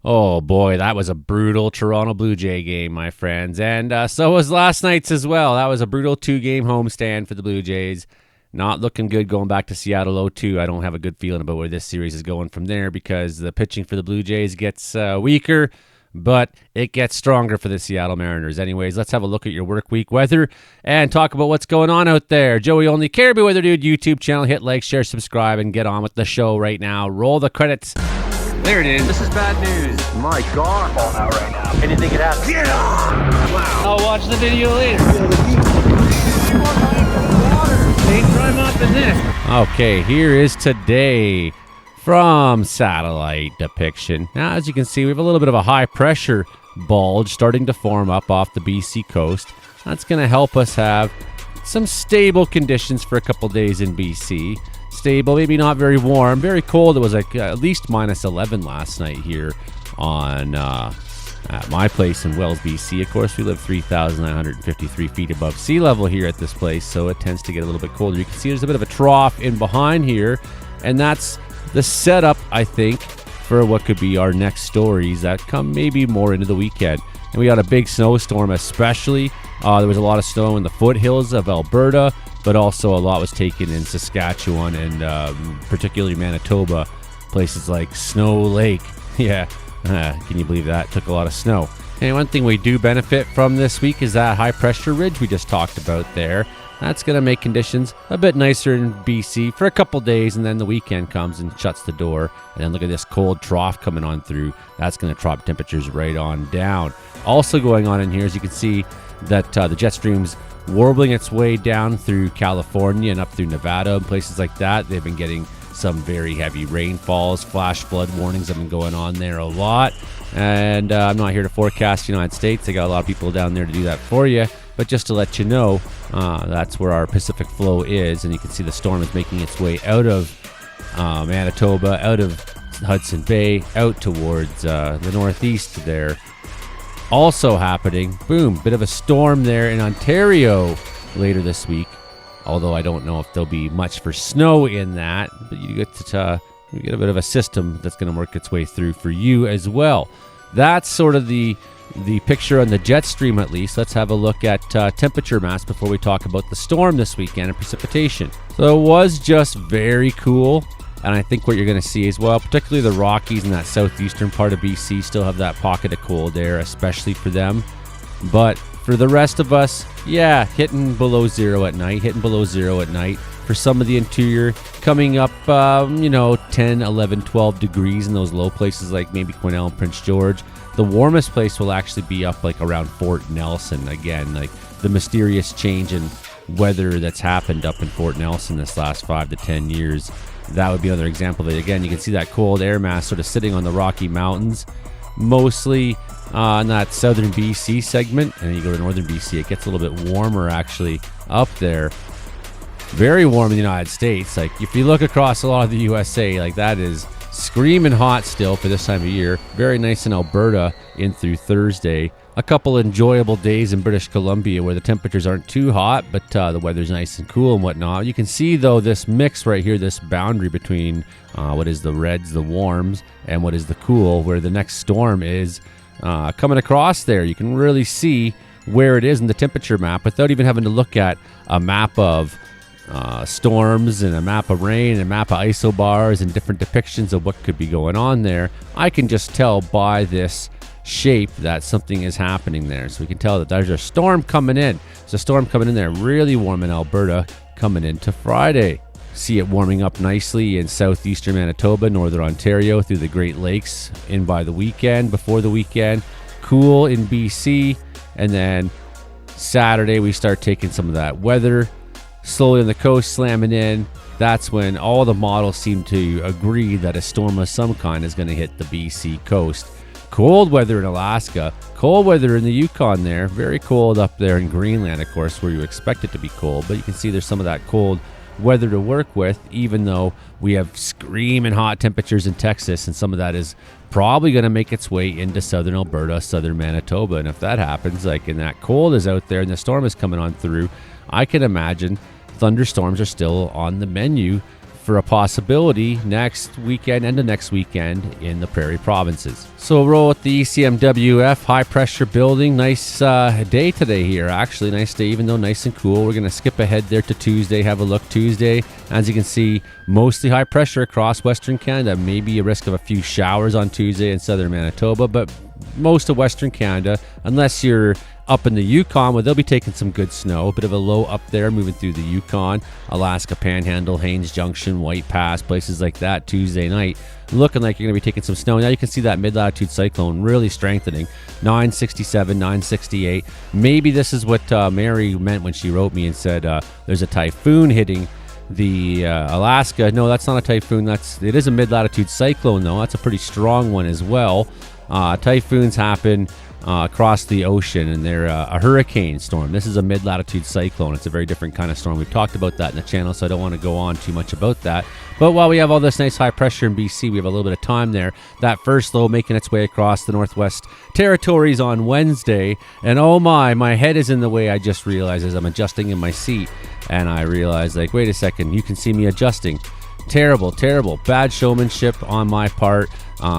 Oh boy, that was a brutal Toronto Blue Jay game, my friends. And so was last night's as well. That was a brutal 2-game homestand for the Blue Jays. Not looking good going back to Seattle 0-2. I don't have a good feeling about where this series is going from there because the pitching for the Blue Jays gets weaker, but it gets stronger for the Seattle Mariners. Anyways, let's have a look at your work week weather and talk about what's going on out there. Joey Only, Caribou Weather Dude YouTube channel. Hit like, share, subscribe, and get on with the show right now. Roll the credits. There it is. This is bad news. My God. Falling out right now. Anything could happen. Get on! Wow. I'll watch the video later. Okay, here is today from satellite depiction. Now, as you can see, we have a little bit of a high pressure bulge starting to form up off the BC coast. That's going to help us have some stable conditions for a couple days in BC. Stable, maybe not very warm, very cold. It was like at least minus 11 last night here on at my place in Wells, BC. Of course, we live 3,953 feet above sea level here at this place, so it tends to get a little bit colder. You can see there's a bit of a trough in behind here, and that's the setup, I think, for what could be our next stories that come maybe more into the weekend. And we got a big snowstorm, especially. There was a lot of snow in the foothills of Alberta, but also a lot was taken in Saskatchewan and particularly Manitoba, places like Snow Lake. Yeah, can you believe that? Took a lot of snow. And one thing we do benefit from this week is that high pressure ridge we just talked about there. That's going to make conditions a bit nicer in BC for a couple days, and then the weekend comes and shuts the door. And then look at this cold trough coming on through. That's going to drop temperatures right on down. Also going on in here, as you can see, that the jet stream's warbling its way down through California and up through Nevada and places like that. They've been getting some very heavy rainfalls. Flash flood warnings have been going on there a lot. And I'm not here to forecast the United States. I got a lot of people down there to do that for you. But just to let you know, that's where our Pacific flow is. And you can see the storm is making its way out of Manitoba, out of Hudson Bay, out towards the northeast there. Also happening, boom, bit of a storm there in Ontario later this week. Although I don't know if there'll be much for snow in that, but you get a bit of a system that's going to work its way through for you as well. That's sort of the picture on the jet stream, at least. Let's have a look at temperature mass before we talk about the storm this weekend and precipitation. So it was just very cool. And I think what you're going to see as well, particularly the Rockies and that southeastern part of BC, still have that pocket of cold air, especially for them. But for the rest of us, yeah, hitting below zero at night. For some of the interior, coming up, 10, 11, 12 degrees in those low places like maybe Quesnel and Prince George. The warmest place will actually be up like around Fort Nelson. Again, like the mysterious change in weather that's happened up in Fort Nelson this last 5 to 10 years. That would be another example of it. Again, you can see that cold air mass sort of sitting on the Rocky Mountains, mostly in that southern BC segment. And then you go to northern BC, it gets a little bit warmer actually up there. Very warm in the United States. Like if you look across a lot of the USA, like that is screaming hot still for this time of year. Very nice in Alberta in through Thursday. A couple enjoyable days in British Columbia where the temperatures aren't too hot, but the weather's nice and cool and whatnot. You can see, though, this mix right here, this boundary between what is the reds, the warms, and what is the cool, where the next storm is coming across there. You can really see where it is in the temperature map without even having to look at a map of storms and a map of rain and a map of isobars and different depictions of what could be going on there. I can just tell by this shape that something is happening there. So we can tell that there's a storm coming in. There's a storm coming in there, really warm in Alberta coming into Friday. See it warming up nicely in southeastern Manitoba, northern Ontario, through the Great Lakes in by the weekend, before the weekend. Cool in BC. And then Saturday we start taking some of that weather slowly on the coast, slamming in. That's when all the models seem to agree that a storm of some kind is going to hit the BC coast. Cold weather in Alaska, cold weather in the Yukon there, very cold up there in Greenland, of course, where you expect it to be cold, but you can see there's some of that cold weather to work with, even though we have screaming hot temperatures in Texas, and some of that is probably going to make its way into southern Alberta, southern Manitoba. And if that happens, like, and that cold is out there and the storm is coming on through, I can imagine thunderstorms are still on the menu for a possibility next weekend and the next weekend in the Prairie Provinces. So we'll roll with the ECMWF high pressure building. Nice day today here, actually. Nice day, even though nice and cool. We're going to skip ahead there to Tuesday, have a look Tuesday. As you can see, mostly high pressure across Western Canada. Maybe a risk of a few showers on Tuesday in southern Manitoba, but most of Western Canada, unless you're up in the Yukon, where they'll be taking some good snow. A bit of a low up there, moving through the Yukon, Alaska Panhandle, Haines Junction, White Pass, places like that Tuesday night. Looking like you're going to be taking some snow. Now you can see that mid-latitude cyclone really strengthening. 967, 968. Maybe this is what Mary meant when she wrote me and said there's a typhoon hitting the Alaska. No, that's not a typhoon. It is a mid-latitude cyclone, though. That's a pretty strong one as well. Typhoons happen across the ocean, and they're a hurricane storm. This is a mid-latitude cyclone. It's a very different kind of storm. We've talked about that in the channel, so I don't want to go on too much about that. But while we have all this nice high pressure in BC, we have a little bit of time there. That first low making its way across the Northwest Territories on Wednesday, and oh my head is in the way. I just realized as I'm adjusting in my seat, and I realized, like, wait a second, you can see me adjusting. Terrible, bad showmanship on my part.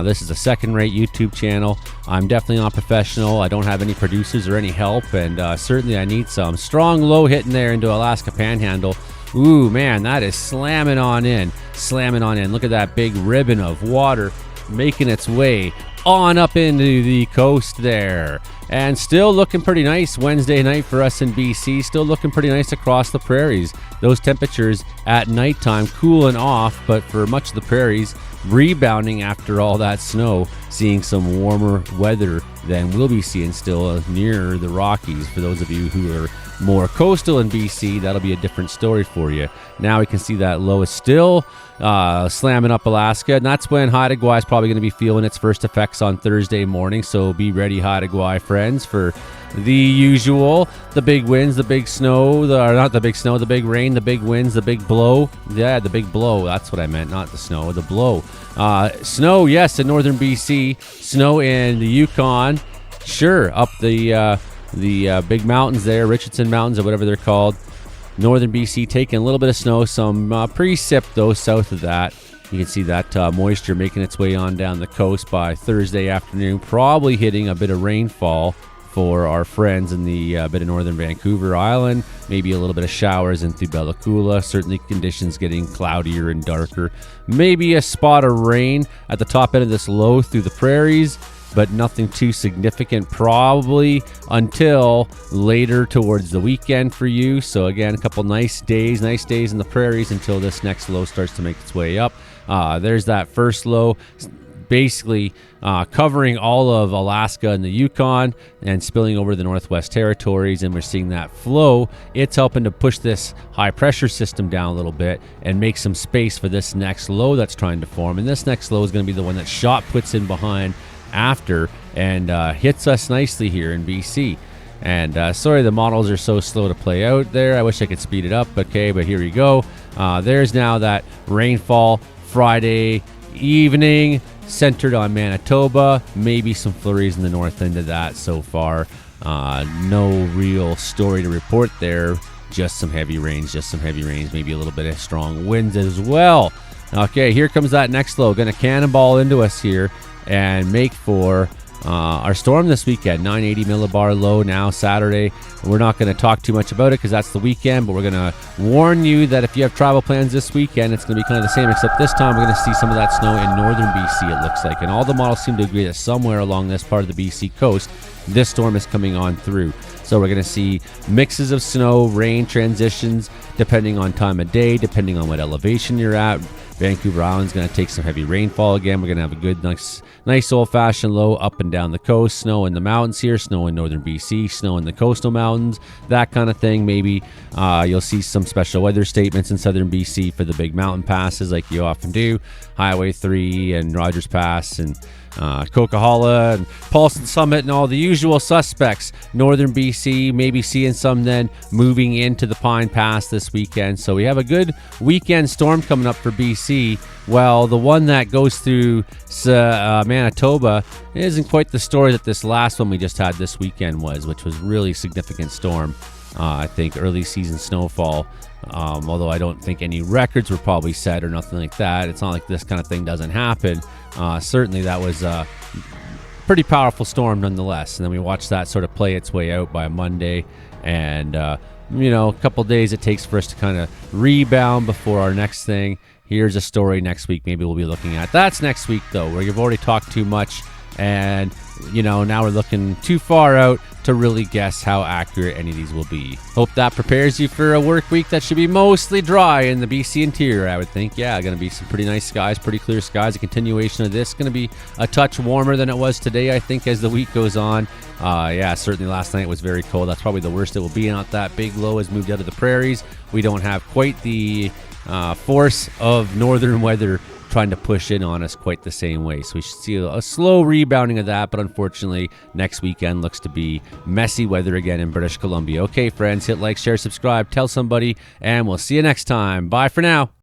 This is a second-rate YouTube channel. I'm definitely not professional. I don't have any producers or any help, and certainly I need some. Strong low hitting there into Alaska Panhandle. Ooh, man, that is slamming on in. Look at that big ribbon of water making its way on up into the coast there. And still looking pretty nice Wednesday night for us in BC. Still looking pretty nice across the prairies. Those temperatures at nighttime cooling off, but for much of the prairies, rebounding after all that snow, seeing some warmer weather than we'll be seeing still near the Rockies. For those of you who are more coastal in BC, that'll be a different story for you. Now we can see that low is still slamming up Alaska, and that's when Haida Gwaii is probably going to be feeling its first effects on Thursday morning. So be ready, Haida Gwaii friends, for the usual, the big winds, the big snow, not the big snow, the big rain, the big winds, the big blow. Yeah, the big blow. That's what I meant, not the snow, the blow. Snow, yes, in northern BC. Snow in the Yukon. Sure, up the big mountains there, Richardson Mountains or whatever they're called. Northern BC taking a little bit of snow, some precip though south of that. You can see that moisture making its way on down the coast by Thursday afternoon, probably hitting a bit of rainfall for our friends in the bit of northern Vancouver Island. Maybe a little bit of showers in through Bella Coola. Certainly conditions getting cloudier and darker. Maybe a spot of rain at the top end of this low through the prairies, but nothing too significant probably until later towards the weekend for you. So again, a couple nice days in the prairies until this next low starts to make its way up. There's that first low, basically covering all of Alaska and the Yukon and spilling over the Northwest Territories, and we're seeing that flow. It's helping to push this high pressure system down a little bit and make some space for this next low that's trying to form. And this next low is going to be the one that Shot puts in behind after and hits us nicely here in BC. And sorry, the models are so slow to play out there. I wish I could speed it up. Okay, but here we go. There's now that rainfall Friday evening centered on Manitoba. Maybe some flurries in the north end of that so far. No real story to report there. Just some heavy rains, maybe a little bit of strong winds as well. Okay, here comes that next low. Going to cannonball into us here and make for our storm this weekend. 980 millibar low now Saturday. We're not going to talk too much about it because that's the weekend, but we're going to warn you that if you have travel plans this weekend, it's going to be kind of the same, except this time we're going to see some of that snow in northern BC, it looks like. And all the models seem to agree that somewhere along this part of the BC coast, this storm is coming on through. So we're going to see mixes of snow, rain transitions, depending on time of day, depending on what elevation you're at. Vancouver Island's going to take some heavy rainfall again. We're going to have a good, nice old-fashioned low up and down the coast. Snow in the mountains here, snow in northern BC, snow in the coastal mountains, that kind of thing. Maybe you'll see some special weather statements in southern BC for the big mountain passes like you often do. Highway 3 and Rogers Pass and Coquihalla and Paulson Summit and all the usual suspects. Northern BC, maybe seeing some then moving into the Pine Pass this weekend. So we have a good weekend storm coming up for BC. Well, the one that goes through Manitoba isn't quite the story that this last one we just had this weekend was, which was really significant storm. I think early season snowfall Although I don't think any records were probably set or nothing like that. It's not like this kind of thing doesn't happen. Certainly that was a pretty powerful storm nonetheless. And then we watched that sort of play its way out by Monday. And, a couple days it takes for us to kind of rebound before our next thing. Here's a story next week maybe we'll be looking at. That's next week, though, where you've already talked too much. And, now we're looking too far out to really guess how accurate any of these will be. Hope that prepares you for a work week that should be mostly dry in the BC interior, I would think. Yeah, going to be some pretty nice skies, pretty clear skies. A continuation of this. Going to be a touch warmer than it was today, I think, as the week goes on. Certainly last night was very cold. That's probably the worst it will be. Not that big low has moved out of the prairies. We don't have quite the force of northern weather trying to push in on us quite the same way. So we should see a slow rebounding of that, but unfortunately next weekend looks to be messy weather again in British Columbia. Okay, friends, hit like, share, subscribe, tell somebody, and we'll see you next time. Bye for now.